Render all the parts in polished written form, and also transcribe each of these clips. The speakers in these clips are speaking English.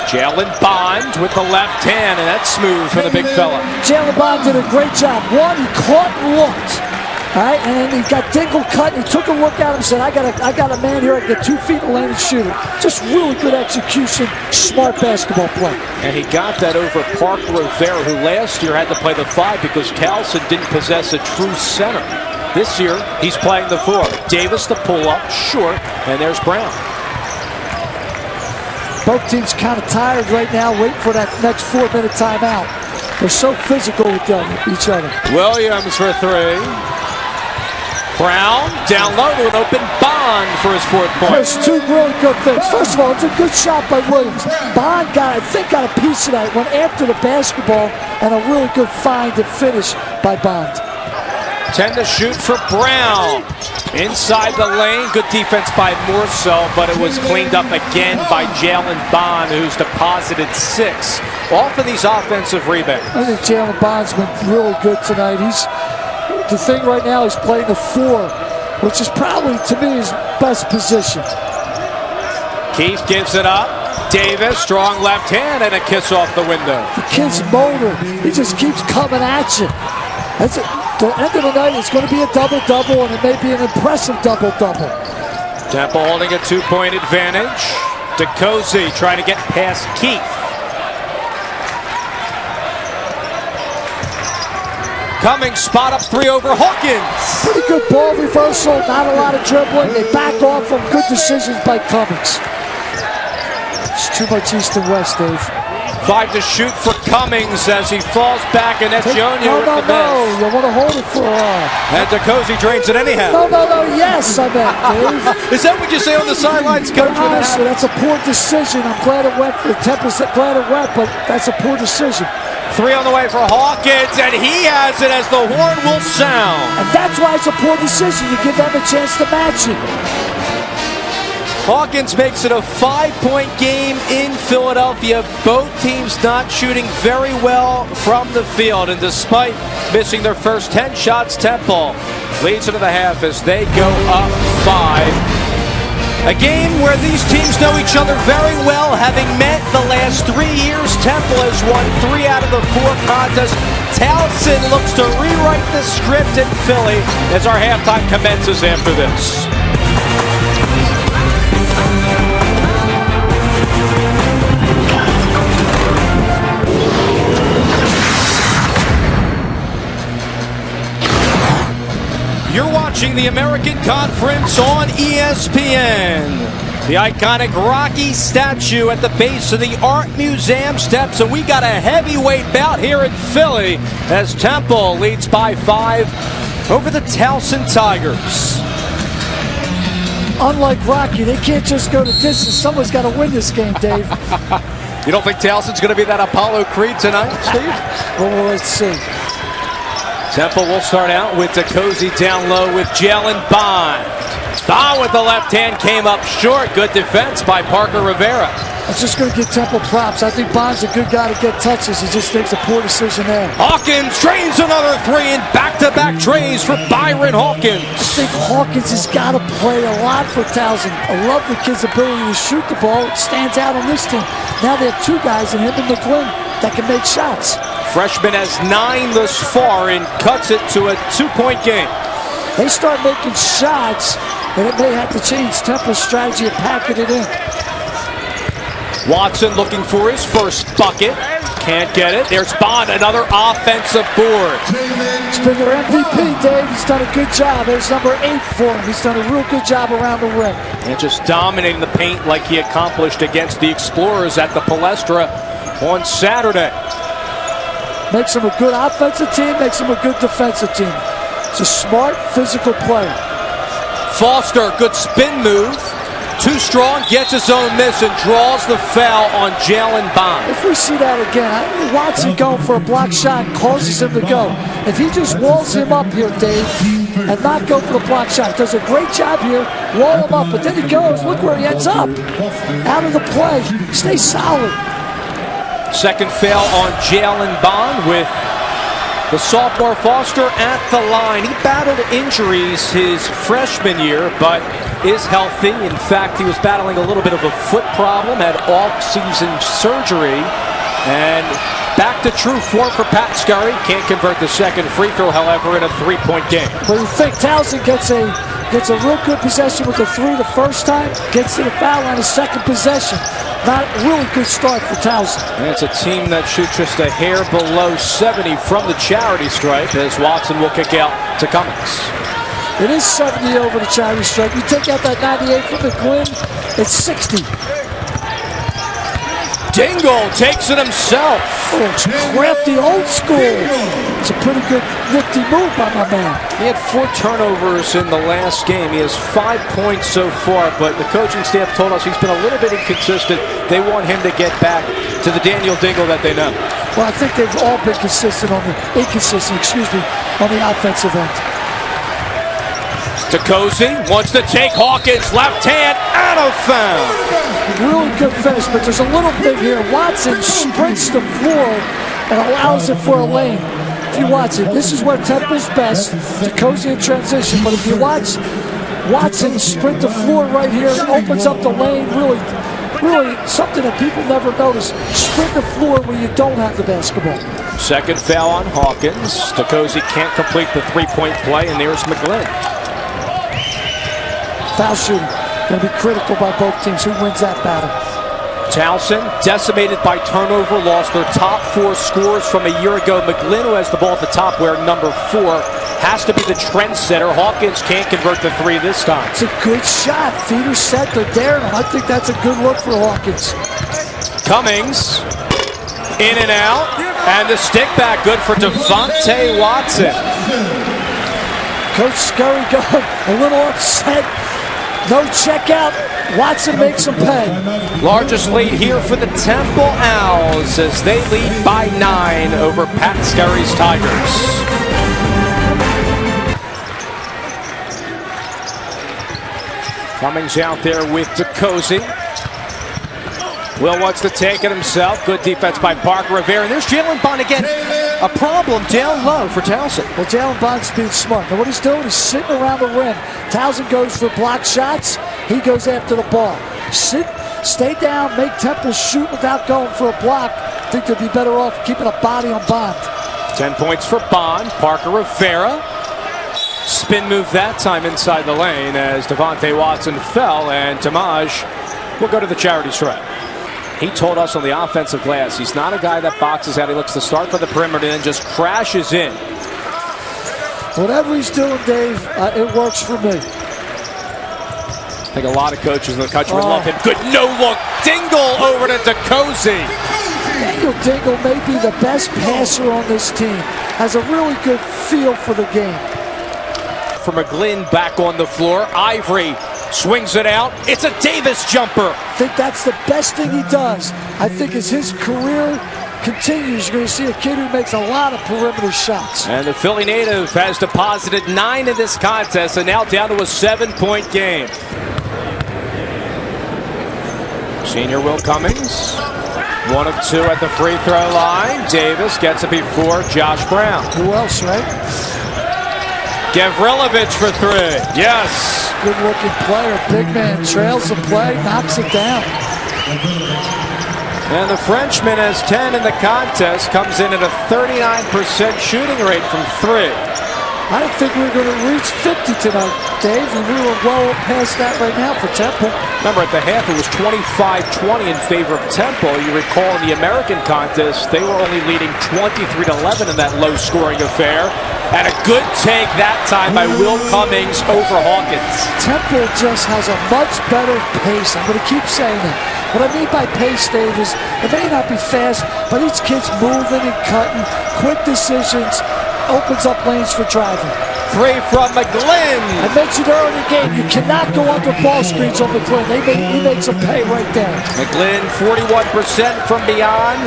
Jalen Bond with the left hand, and that's smooth for the big fella. Jalen Bond did a great job. One, he caught and looked. All right, and then he got Dingle cut, and he took a look at him and said, I got a man here, I can get 2 feet and land and shoot it. Just really good execution, smart basketball play. And he got that over Parker Rivera, who last year had to play the 5 because Towson didn't possess a true center. This year, he's playing the 4. Davis the pull-up, short, and there's Brown. Both teams kind of tired right now, waiting for that next 4-minute timeout. They're so physical with each other. Williams for 3. Brown down low to an open Bond for his 4th point. There's 2 really good things. First of all, it's a good shot by Williams. Bond got a piece of that. Went after the basketball, and a really good find and finish by Bond. 10 to shoot for Brown. Inside the lane, good defense by Morsell, but it was cleaned up again by Jalen Bond, who's deposited 6 off of these offensive rebounds. I think Jalen Bond's been really good tonight. The thing right now, he's playing the 4, which is probably, to me, his best position. Keith gives it up. Davis, strong left hand, and a kiss off the window. The kid's motor, he just keeps coming at you. That's it. The end of the night, it's going to be a double-double, and it may be an impressive double-double. Temple holding a 2-point advantage. DeCozy trying to get past Keith. Cummings spot up 3 over Hawkins. Pretty good ball reversal, not a lot of dribbling. They back off from good decisions by Cummings. It's too much east and west, Dave. 5 to shoot for Cummings as he falls back, and that's Junior with the miss. No, you want to hold it for a while. And DeCozy drains it anyhow. No, yes, I meant, Dave. Is that what you say on the sidelines, Coach? Honestly, that's a poor decision. I'm glad it went for the Tempest, glad it went, but that's a poor decision. 3 on the way for Hawkins, and he has it as the horn will sound. And that's why it's a poor decision. You give them a chance to match it. Hawkins makes it a 5-point game in Philadelphia. Both teams not shooting very well from the field, and despite missing their first 10 shots, Temple leads into the half as they go up 5. A game where these teams know each other very well, having met the last 3 years. Temple has won 3 out of the 4 contests. Towson looks to rewrite the script in Philly as our halftime commences after this. You're watching the American Conference on ESPN. The iconic Rocky statue at the base of the Art Museum steps, and we got a heavyweight bout here in Philly as Temple leads by 5 over the Towson Tigers. Unlike Rocky, they can't just go to distance. Someone's got to win this game, Dave. You don't think Towson's going to be that Apollo Creed tonight, Steve? Well, let's see. Temple will start out with DeCozy down low with Jalen Bond. Bond with the left hand came up short. Good defense by Parker Rivera. I'm just going to give Temple props. I think Bond's a good guy to get touches. He just makes a poor decision there. Hawkins trains another 3 and back-to-back trays for Byron Hawkins. I think Hawkins has got to play a lot for Towson. I love the kid's ability to shoot the ball. It stands out on this team. Now they have 2 guys in him and McGlynn that can make shots. Freshman has 9 thus far and cuts it to a 2-point game. They start making shots, and it may have to change Temple's strategy of packing it in. Watson looking for his first bucket. Can't get it. There's Bond, another offensive board. He's been their MVP, Dave. He's done a good job. There's number 8 for him. He's done a real good job around the rim. And just dominating the paint like he accomplished against the Explorers at the Palestra on Saturday. Makes him a good offensive team, makes him a good defensive team. It's a smart, physical player. Foster, good spin move. Too strong, gets his own miss and draws the foul on Jalen Bond. If we see that again, Watson going for a block shot causes him to go. If he just walls him up here, Dave, and not go for the block shot, does a great job here, wall him up, but then he goes, look where he ends up. Out of the play, stay solid. Second foul on Jalen Bond with The sophomore Foster at the line. He battled injuries his freshman year, but is healthy. In fact, he was battling a little bit of a foot problem, had off-season surgery, and back to true form for Pat Scurry. Can't convert the second free throw, however, in a three-point game. Well, you think Towson gets a real good possession with the three the first time, gets to the foul line the second possession. Not a really good start for Towson. And it's a team that shoots just a hair below 70 from the charity stripe as Watson will kick out to Cummings. It is 70 over the charity stripe. You take out that 98 from McGlynn, it's 60. Dingle takes it himself. Oh, it's crafty, old school. It's a pretty good, nifty move by my man. He had 4 turnovers in the last game. He has 5 points so far, but the coaching staff told us he's been a little bit inconsistent. They want him to get back to the Daniel Dingle that they know. Well, I think they've all been inconsistent on the offensive end. Towson wants to take Hawkins, left hand, and a foul. Really good finish, but there's a little thing here. Watson sprints the floor and allows it for a lane. If you watch it, this is where Temple's best, Towson in transition, but if you watch Watson sprint the floor right here, it opens up the lane, really something that people never notice. Sprint the floor when you don't have the basketball. Second foul on Hawkins. Towson can't complete the three-point play, and there's McGlynn. Foul shooting, going to be critical by both teams. Who wins that battle? Towson, decimated by turnover, lost their top 4 scorers from a year ago. McGlynn, who has the ball at the top, where number 4 has to be the trendsetter. Hawkins can't convert the 3 this time. It's a good shot. Feet are set, they're daring him. I think that's a good look for Hawkins. Cummings, in and out, and the stick back good for Devontae Watson. Coach Scurry going a little upset. No check out. Watson makes him pay. Largest lead here for the Temple Owls as they lead by 9 over Pat Scurry's Tigers. Cummings out there with Towson. Will wants to take it himself. Good defense by Parker Rivera. And there's Jalen Bond again. A problem down low for Towson. Well, Jalen Bond's being smart. Now what he's doing is sitting around the rim. Towson goes for block shots. He goes after the ball. Stay down, make Temple shoot without going for a block. I think they'd be better off keeping a body on Bond. 10 points for Bond. Parker Rivera. Spin move that time inside the lane as Devontae Watson fell, and Tamaj will go to the charity stripe. He told us on the offensive glass, he's not a guy that boxes out. He looks to start for the perimeter and then just crashes in. Whatever he's doing, Dave, it works for me. I think a lot of coaches in the country would love him. Good no-look. Dingle over to Towson. Daniel Dingle may be the best passer on this team. Has a really good feel for the game. For McGlynn back on the floor. Ivory swings it out. It's a Davis jumper. I think that's the best thing he does. I think as his career continues, you're going to see a kid who makes a lot of perimeter shots. And the Philly native has deposited 9 in this contest and now down to a 7-point game. Senior Will Cummings, 1 of 2 at the free throw line. Davis gets it before Josh Brown. Who else, right? Gavrilovich for 3. Yes. Good looking player. Big man trails the play, knocks it down. And the Frenchman has 10 in the contest, comes in at a 39% shooting rate from 3. I didn't think we were going to reach 50 tonight, Dave, and we were well past that right now for Temple. Remember, at the half, it was 25-20 in favor of Temple. You recall in the American contest, they were only leading 23-11 in that low-scoring affair. And a good take that time by Will Cummings over Hawkins. Temple just has a much better pace. I'm going to keep saying that. What I mean by pace, Dave, is it may not be fast, but each kid's moving and cutting, quick decisions, opens up lanes for driving. 3 from McGlynn. I mentioned earlier in the game, you cannot go under ball screens on McGlynn. He makes them pay right there. McGlynn, 41% from beyond.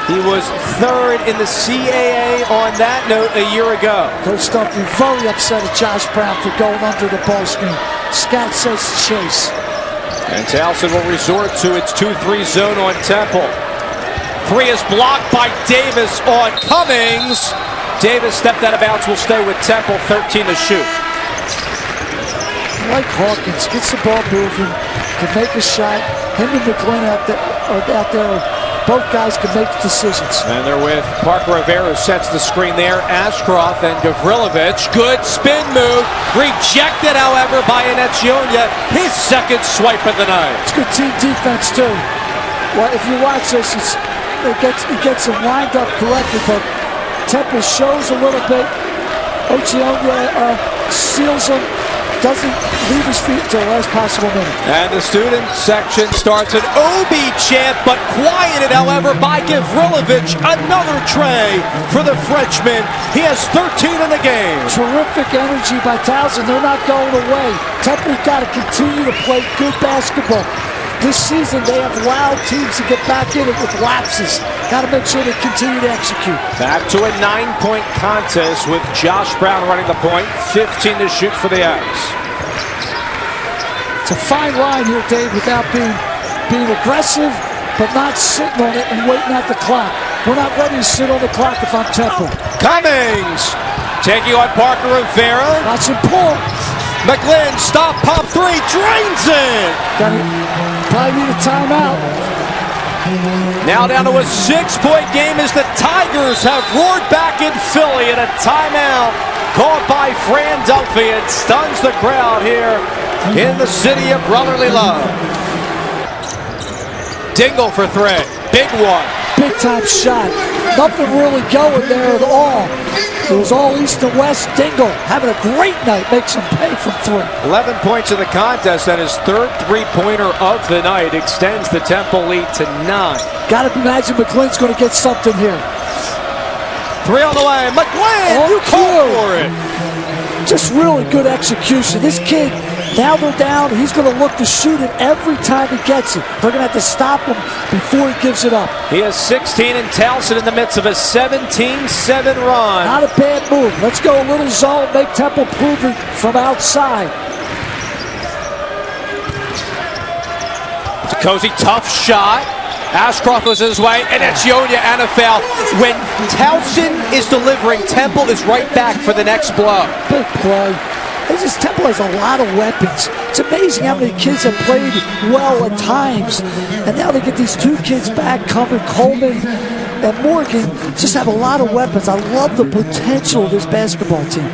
He was 3rd in the CAA on that note a year ago. Coach Stumpy very upset at Josh Brown for going under the ball screen. Scout says chase. And Towson will resort to its 2-3 zone on Temple. 3 is blocked by Davis on Cummings. Davis stepped out of bounds, will stay with Temple, 13 to shoot. Like Hawkins, gets the ball moving, can make a shot. Him and McGlynn out there, both guys can make decisions. And they're with Parker Rivera, who sets the screen there. Ashcroft and Gavrilovic. Good spin move. Rejected, however, by Anecchionia. His second swipe of the night. It's good team defense, too. Well, if you watch this, he gets him lined up correctly, but Temple shows a little bit. Anecchionia seals him. Doesn't leave his feet until the last possible minute. And the student section starts an Obi chant, but quieted, however, by Gavrilovic. Another tray for the Frenchman. He has 13 in the game. Terrific energy by Towson. They're not going away. Temple's got to continue to play good basketball. This season, they have allowed teams to get back in it with lapses. Got to make sure they continue to execute. Back to a 9-point contest with Josh Brown running the point. 15 to shoot for the Aggies. It's a fine line here, Dave, without being aggressive, but not sitting on it and waiting at the clock. We're not ready to sit on the clock if I'm Temple. Cummings taking on Parker Rivera. Watch him pull. McGlynn, stop, pop three, drains it. Probably need a timeout. Now down to a 6-point game as the Tigers have roared back in Philly, and a timeout called by Fran Dunphy. It stuns the crowd here in the city of brotherly love. Dingle for three. Big one. Big time shot. Nothing really going there at all. It was all east and west. Dingle having a great night. Makes him pay from three. 11 points in the contest, and his third three-pointer of the night extends the Temple lead to 9. Got to imagine McGlynn's going to get something here. Three on the way. McGlynn, you call for it. Just really good execution. This kid, now they're down. He's going to look to shoot it every time he gets it. They're going to have to stop him before he gives it up. He has 16 in Towson in the midst of a 17-7 run. Not a bad move. Let's go a little zone, make Temple prove it from outside. Cozy, tough shot. Ashcroft was his way, and Anecchionia and a foul. When Towson is delivering, Temple is right back for the next blow. Big play. Temple has a lot of weapons. It's amazing how many kids have played well at times. And now they get these two kids back coming, Coleman and Morgan, just have a lot of weapons. I love the potential of this basketball team.